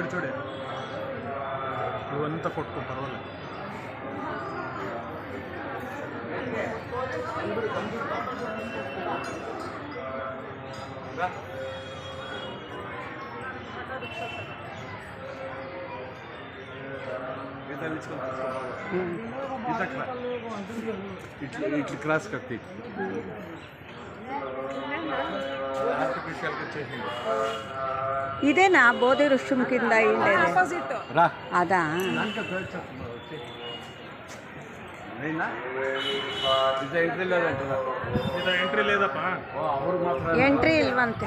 ఇక్కడ చూడే నువ్వంతా కొట్టుకో పర్వాలేదు. ఇట్లా క్రాస్ కత్తి ఇదేనా బోధి ఋషం కింద అదా ಎಂಟ್ರಿ ಲೇದಪ್ಪ ಎಂಟ್ರಿ ಇಲ್ವಂತೆ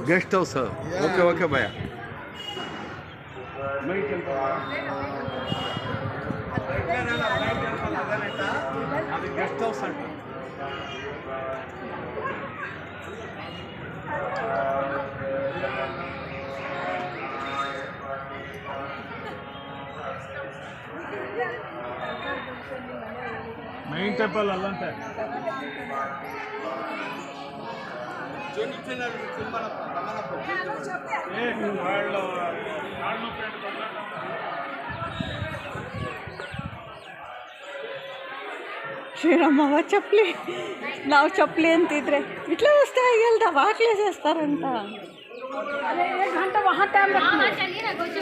ಗೆಸ್ಟ್ ಹೌಸ್ ಓಕೆ ಓಕೆ ಭಯ అది గెస్ట్ హౌస్ అంట. మెయిన్ టెంపుల్ అల్లంటే ಶ್ರೀರಾಮವ್ವ ಚಪ್ಪಲಿ ನಾವು ಚಪ್ಪಲಿ ಅಂತಿದ್ರೆ ಇಟ್లా వస్తే వెళ్తా వాట్లేసేస్తారంట अरे 1 घंटा वहाँ टाइम रखना। चलिए ना कुछ